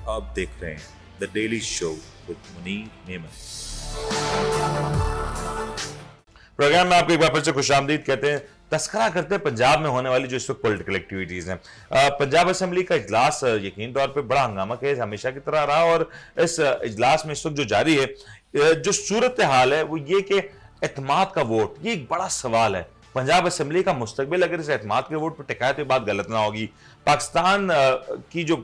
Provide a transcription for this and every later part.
आप देख रहे हैं the daily show with Munir Memon. Program में आपको एक बार फिर से खुशामदीद कहते हैं। तस्करा करते हैं पंजाब में होने वाली जो इस वक्त पॉलिटिकल एक्टिविटीज हैं। पंजाब असेंबली का इजलास यकीन तौर पे बड़ा हंगामा खेज हमेशा की तरह रहा और इस इजलास में इस वक्त जो जारी है, जो सूरत हाल है वो ये कि एतमाद का वोट, ये एक बड़ा सवाल है। पंजाब असेंबली का मुस्तकबिल अगर इस एतमाद के वोट पर टिकाए तो ये बात गलत ना होगी। पाकिस्तान की जो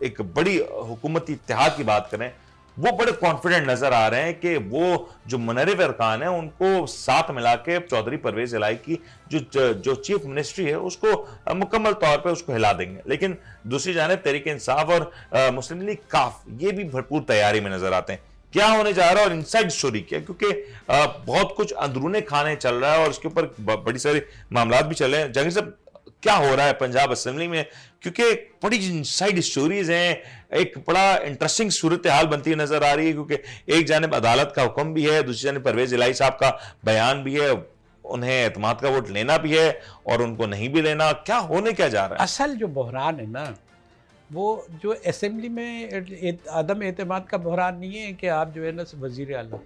एक बड़ी हुकूमती इत्तेहाद की बात करें, वो बड़े कॉन्फिडेंट नजर आ रहे हैं कि वो जो मुनर्रिफ अरकान है उनको साथ मिला के चौधरी परवेज इलाही की जो चीफ मिनिस्ट्री है उसको मुकम्मल तौर पे उसको हिला देंगे। लेकिन दूसरी जानिब तहरीक इंसाफ और मुस्लिम लीग काफ ये भी भरपूर तैयारी में नजर आते हैं। क्या होने जा रहा है और इनसाइड स्टोरी क्या, क्योंकि बहुत कुछ अंदरूने खाने चल रहा है और उसके ऊपर बड़ी सारी मामला भी चल रहे हैं। जंग साहब, क्या हो रहा है पंजाब असेंबली में, क्योंकि बड़ी इनसाइड स्टोरीज हैं, एक बड़ा इंटरेस्टिंग सूरत हाल बनती हुई नजर आ रही है, क्योंकि एक जानिब अदालत का हुक्म भी है, दूसरी जानिब परवेज इलाही साहब का बयान भी है, उन्हें एतमाद का वोट लेना भी है और उनको नहीं भी लेना। क्या होने क्या जा रहा है? असल जो बहरान है ना, वो जो असेंबली में अदम एतमाद का बहरान नहीं है कि आप जो है ना वजीर आला,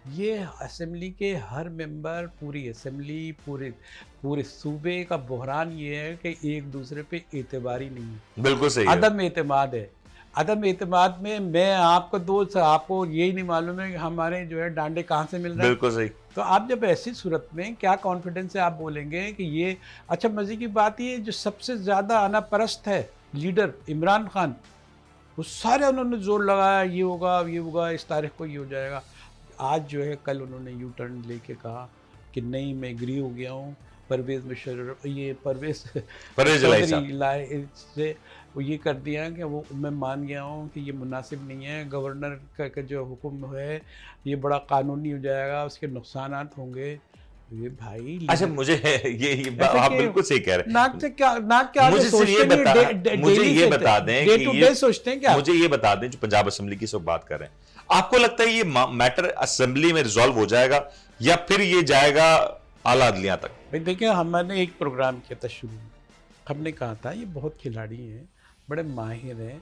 ये असेंबली के हर मेंबर, पूरी असेंबली, पूरे सूबे का बहरान ये है कि एक दूसरे पे एतबारी नहीं है। बिल्कुल सही, अदम एतमाद है। अदम एतमाद में मैं आपको दोस्त, आपको यही नहीं मालूम है कि हमारे जो है डांडे कहाँ से मिल रहे हैं। बिल्कुल सही। तो आप जब ऐसी सूरत में क्या कॉन्फिडेंस से आप बोलेंगे कि ये अच्छा। मजे की बात ये जो सबसे ज़्यादा आना परस्त है लीडर इमरान खान, वो सारे उन्होंने जोर लगाया ये होगा, इस तारीख को ये हो जाएगा। आज जो है कल उन्होंने यू टर्न लेके कहा कि नहीं, मैं एग्री हो गया हूँ परवेज मुशर्रफ, ये परवेज इलाही से वो ये कर दिया कि वो मैं मान गया हूँ कि ये मुनासिब नहीं है। गवर्नर का जो हुक्म है ये बड़ा कानूनी हो जाएगा, उसके नुकसानात होंगे। ये भाई, अच्छा मुझे ये आप बिल्कुल सही कह रहे हैं। नाक क्या मुझे ये बता दें डे टू डे सोचते हैं क्या? मुझे ये बता दें, जो पंजाब असेंबली की सब बात कर रहे हैं, आपको लगता है ये मैटर असेंबली में रिजॉल्व हो जाएगा या फिर ये जाएगा आला अदलिया तक? भाई देखिए, हमने एक प्रोग्राम किया था शुरू में, हमने कहा था ये बहुत खिलाड़ी हैं, बड़े माहिर हैं।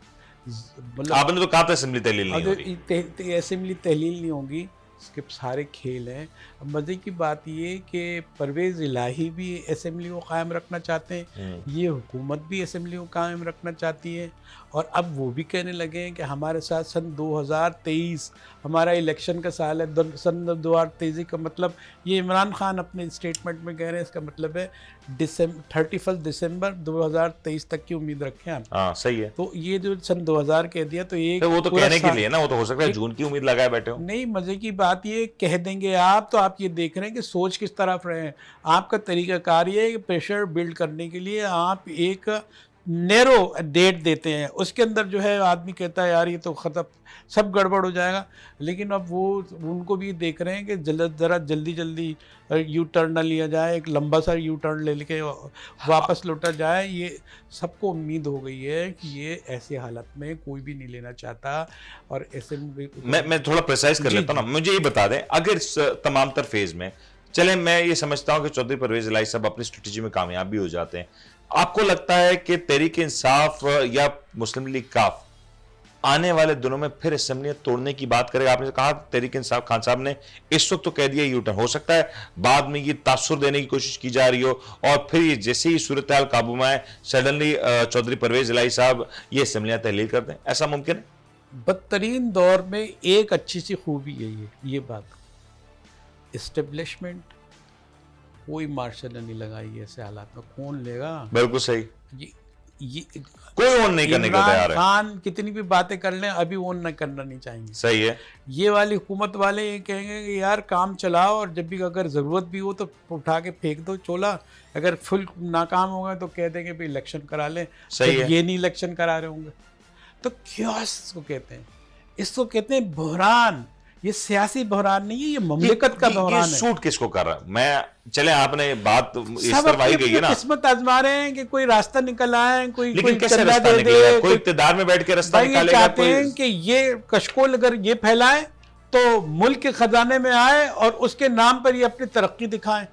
मतलब आपने तो कहा था असेंबली तहलील नहीं होगी, असेंबली तहलील नहीं होगी, इसके सारे खेल हैं। अब मज़े की बात ये कि परवेज़ इलाही भी असेंबली को कायम रखना चाहते हैं, ये हुकूमत भी असेंबली को कायम रखना चाहती है, और अब वो भी कहने लगे हैं कि हमारे साथ सन 2023 हमारा इलेक्शन का साल है। सन 2023 का मतलब ये इमरान खान अपने स्टेटमेंट में कह रहे हैं, इसका मतलब है 31 दिसंबर 2023 तक की उम्मीद रखें आप। हाँ सही है। तो ये जो सन 2000 कह दिया, तो एक वो तो कहने के लिए ना, वो तो हो सकता है जून की उम्मीद लगाए बैठे हो। नहीं, मजे की बात ये कह देंगे आप, तो आप ये देख रहे हैं कि सोच किस तरफ रहे हैं। आपका तरीकाकार ये है कि प्रेशर बिल्ड करने के लिए आप एक नैरो डेट देते हैं, उसके अंदर जो है आदमी कहता है यार ये तो खत्म, सब गड़बड़ हो जाएगा। लेकिन अब वो उनको भी देख रहे हैं कि ज़रा जल्दी यू टर्न न लिया जाए, एक लंबा सा यू टर्न ले लेके वापस लौटा जाए। ये सबको उम्मीद हो गई है कि ये ऐसे हालत में कोई भी नहीं लेना चाहता। और ऐसे मैं थोड़ा प्रिसाइज कर लेता हूँ ना, मुझे ये बता दें, अगर तमाम तर फेज में चले, मैं ये समझता हूँ कि चौधरी परवेज इलाही साहब अपनी स्ट्रेटेजी में कामयाब भी हो जाते हैं, आपको लगता है कि तहरीक इंसाफ या मुस्लिम लीग काफ आने वाले दिनों में फिर असेंबली तोड़ने की बात करेगा? आपने कहा तहरीक इंसाफ खान साहब ने इस वक्त तो कह दिया यू टर्न, हो सकता है बाद में ये तासुर देने की कोशिश की जा रही हो और फिर ये जैसे ही सूरत हाल काबू में आए सडनली चौधरी परवेज इलाही साहब ये असेंबलियां तहलील कर दें, ऐसा मुमकिन है? बदतरीन दौर में एक अच्छी सी खूबी है ये बात, एस्टेब्लिशमेंट कोई मार्शल नहीं लगाई ऐसे हालात में, कौन लेगा? बिल्कुल सही। ये कोई ओन नहीं करने को तैयार है। खान कितनी भी बातें कर लें, अभी ओन नहीं करना नहीं चाहेंगे। सही है। ये वाली हुकूमत वाले ये कहेंगे कि यार काम चलाओ, और जब भी अगर ज़रूरत भी हो तो उठा के फेंक दो चोला। अगर फुल नाकाम होगा तो कह देंगे भाई इलेक्शन करा लें। सही है। ये नहीं इलेक्शन करा रहे होंगे तो क्या इसको कहते हैं? इसको कहते हैं बहरान। ये सियासी बहरान नहीं है, ये ममलिकत का बहरान है। सूट किसको कर रहा है? मैं चले आपने बात इस तरफ आई गई है ना, किस्मत आजमा रहे हैं कि कोई रास्ता निकल आए, कोई कैसे रास्ता निकलेगा? कोई इक़्तिदार में बैठ के रास्ता निकालेगा? चाहते हैं कि ये कशकोल अगर ये फैलाए तो मुल्क के खजाने में आए और उसके नाम पर ये अपनी तरक्की दिखाएं।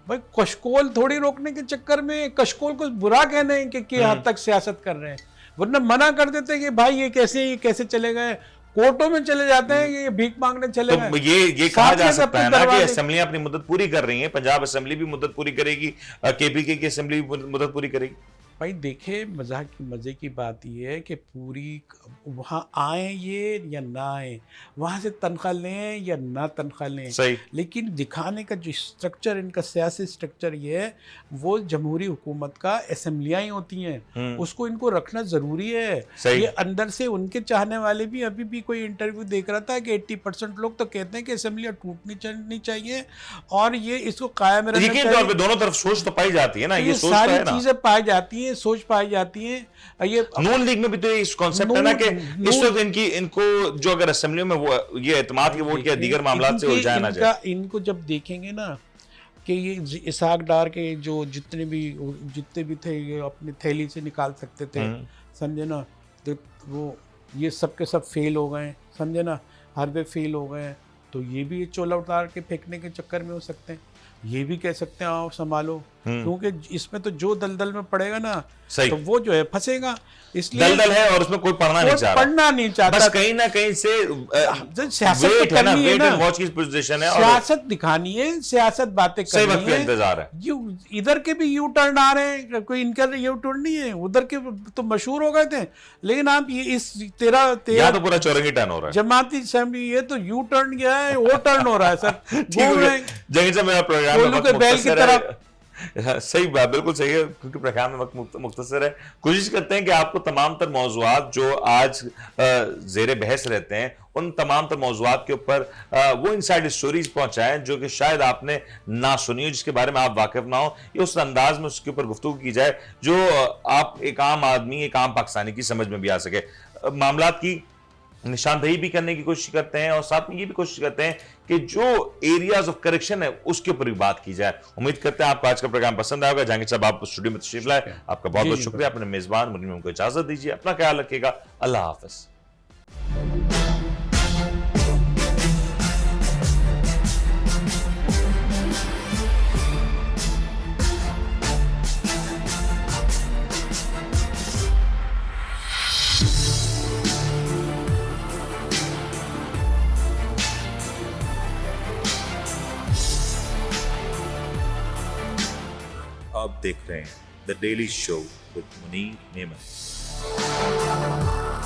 भाई कशकोल थोड़ी रोकने के चक्कर में कशकोल को बुरा कहने के हद तक सियासत कर रहे हैं। वरना मना कर देते हैं कि भाई ये कैसे चले गए, कोर्टों में चले जाते हैं कि ये भीख मांगने चले तो गए। ये कहा जा साथ में सकता है अपने ना कि दरवाजे- असेंबलियां अपनी मुद्दत पूरी कर रही हैं, पंजाब असेंबली भी मुद्दत पूरी करेगी, केपीके की असेंबली भी मुद्दत पूरी करेगी। भाई देखे, मजे की बात ये है कि पूरी वहाँ आए ये या ना आए, वहाँ से तनख्वाह लें या ना तनख्वाह लें, सही। लेकिन दिखाने का जो स्ट्रक्चर, इनका सियासी स्ट्रक्चर ये है, वो जमहूरी हुकूमत का असेंबलियाँ ही होती हैं, उसको इनको रखना ज़रूरी है। सही। ये अंदर से उनके चाहने वाले भी, अभी भी कोई इंटरव्यू देख रहा था कि 80% लोग तो कहते हैं कि असेंबलियाँ टूटनी चाहिए और ये इसको कायम रहना यकीन तौर पे चाहिए। दोनों तरफ सोच तो पाई जाती है ना, ये सोच तो सारी है ना। चीजें पाई जाती हैं, सोच पाई जाती है। ये नून लीग में भी तो इस कॉन्सेप्ट है ना कि इस वक्त इनको जो अगर असेंबली में वो ये एतमाद की वोट या दीगर मामला से उलझाया ना जाए, इनको जब देखेंगे ना कि ये इसाक डार के जो जितने भी थे ये अपनी थैली से निकाल सकते थे, समझे ना, तो वो ये सब के सब फेल हो गए, समझे ना, हर वे फेल हो गए। तो ये भी चोला उतार के फेंकने के चक्कर में हो सकते हैं, ये भी कह सकते हैं आओ संभालो, क्योंकि इसमें तो जो दलदल में पड़ेगा ना, सही। तो वो जो है फंसेगा। इसलिए दलदल है और उसमें कोई पढ़ना नहीं चाह रहा, पढ़ना नहीं चाहता, बस कहीं ना कहीं से सियासत वेट है ना, करनी है वेट ना, एंड वॉच की पोजीशन है और सियासत दिखानी है, सियासत बातें सही वक्त करनी का है। इंतजार है। इधर के भी यू टर्न आ रहे हैं, कोई इनका यू टर्न नहीं है, उधर के तो मशहूर हो गए थे, लेकिन आप ये इस यहाँ तो पूरा चौरंगी टर्न हो रहा है। जमाती असेंबली, ये तो यू टर्न गया है, वो टर्न हो रहा है सर। ठीक हो गया जंगी साहब, मेरा प्रोग्राम कोल्लू के बैल की तरह। सही बात, बिल्कुल सही है, क्योंकि प्रोग्राम में वक्त मुख्तसर है। कोशिश करते हैं कि आपको तमाम तर मौज़ूआत जो आज ज़ेरे बहस रहते हैं, उन तमाम तर मौज़ूआत के ऊपर वो इनसाइड स्टोरीज पहुंचाएं जो कि शायद आपने ना सुनी हो, जिसके बारे में आप वाकिफ ना हो, या उस अंदाज में उसके ऊपर गुफ्तगू की जाए जो आप एक आम आदमी, एक आम पाकिस्तानी की समझ में भी आ सके। मामलात की निशानदेही भी करने की कोशिश करते हैं और साथ में ये भी कोशिश करते हैं कि जो एरियाज ऑफ करेक्शन है उसके ऊपर भी बात की जाए। उम्मीद करते हैं आपको आज का प्रोग्राम पसंद आएगा। जहांगीर साहब, आप स्टूडियो में तशरीफ लाए, आपका बहुत बहुत शुक्रिया। अपने मेजबान मुनीम को इजाजत दीजिए, अपना ख्याल रखिएगा, अल्लाह हाफिज। आप देख रहे हैं the daily show with Munir नेमत।